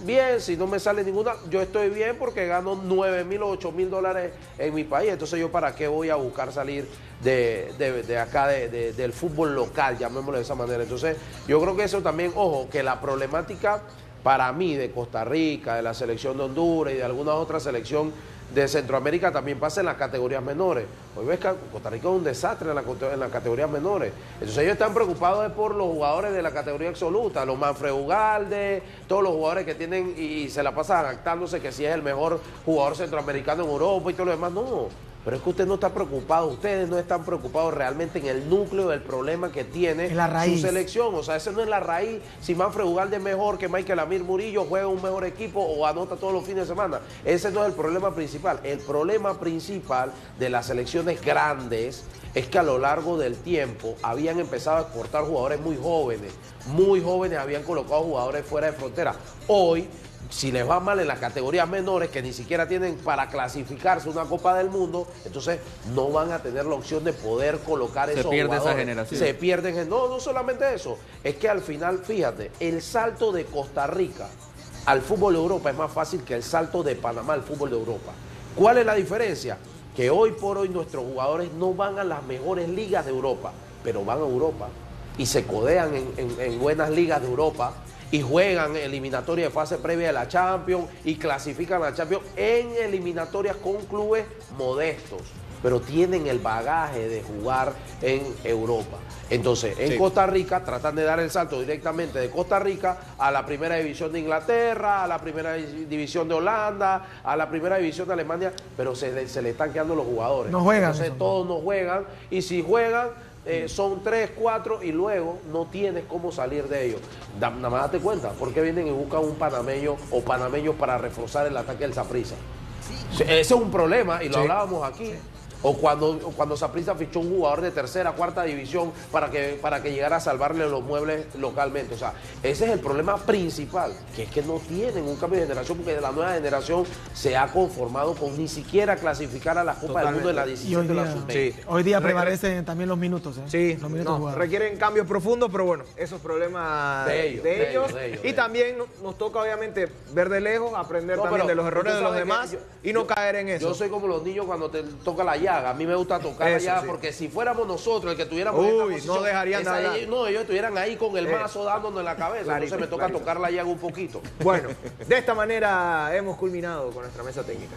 S5: bien, si no me sale ninguna, yo estoy bien porque gano $9,000 o $8,000 en mi país, entonces yo para qué voy a buscar salir de acá, del fútbol local, llamémoslo de esa manera. Entonces, yo creo que eso también, ojo, que la problemática para mí, de Costa Rica, de la selección de Honduras y de alguna otra selección de Centroamérica también pasa en las categorías menores. Hoy ves que Costa Rica es un desastre en las categorías menores. Entonces ellos están preocupados por los jugadores de la categoría absoluta, los Manfred Ugalde, todos los jugadores que tienen y se la pasan jactándose que si es el mejor jugador centroamericano en Europa y todo lo demás. No, pero es que usted no está preocupado, ustedes no están preocupados realmente en el núcleo del problema que tiene su selección. O sea, esa no es la raíz. Si Manfred Ugalde es mejor que Michael Amir Murillo, juega un mejor equipo o anota todos los fines de semana. Ese no es el problema principal. El problema principal de las selecciones grandes es que a lo largo del tiempo habían empezado a exportar jugadores muy jóvenes, habían colocado jugadores fuera de frontera. Hoy, si les va mal en las categorías menores, que ni siquiera tienen para clasificarse una Copa del Mundo, entonces no van a tener la opción de poder colocar esos jugadores. Se pierde esa generación. Se pierden. No solamente eso, es que al final, fíjate, el salto de Costa Rica al fútbol de Europa es más fácil que el salto de Panamá al fútbol de Europa. ¿Cuál es la diferencia? Que hoy por hoy nuestros jugadores no van a las mejores ligas de Europa, pero van a Europa y se codean en buenas ligas de Europa y juegan eliminatorias de fase previa de la Champions y clasifican a la Champions en eliminatorias con clubes modestos, pero tienen el bagaje de jugar en Europa. Entonces, en Costa Rica tratan de dar el salto directamente de Costa Rica a la primera división de Inglaterra, a la primera división de Holanda, a la primera división de Alemania, pero se le están quedando los jugadores.
S2: No juegan.
S5: Entonces, todos no juegan, y si juegan, son 3, 4 y luego no tienes cómo salir de ellos. Nada más date cuenta, porque vienen y buscan un panameño o panameños para reforzar el ataque del Saprissa. Ese es un problema y lo hablábamos aquí. O cuando Saprissa fichó un jugador de tercera, cuarta división para que llegara a salvarle los muebles localmente. O sea, ese es el problema principal, que es que no tienen un cambio de generación, porque la nueva generación se ha conformado con ni siquiera clasificar a la Copa del Mundo de la 17 de la Sub-20.
S2: Hoy día prevalecen también los minutos.
S1: Sí, los minutos requieren cambios profundos, pero bueno, esos problemas de ellos. Y también nos toca obviamente ver de lejos, aprender también de los errores de los demás y no caer en eso.
S5: Yo soy como los niños cuando te toca la llaga. A mí me gusta tocar la llaga porque si fuéramos nosotros el que tuviéramos esta posición,
S1: no dejarían nada.
S5: No, ellos estuvieran ahí con el mazo dándonos en la cabeza. Entonces me toca tocar la llaga un poquito.
S1: Bueno, de esta manera hemos culminado con nuestra mesa técnica.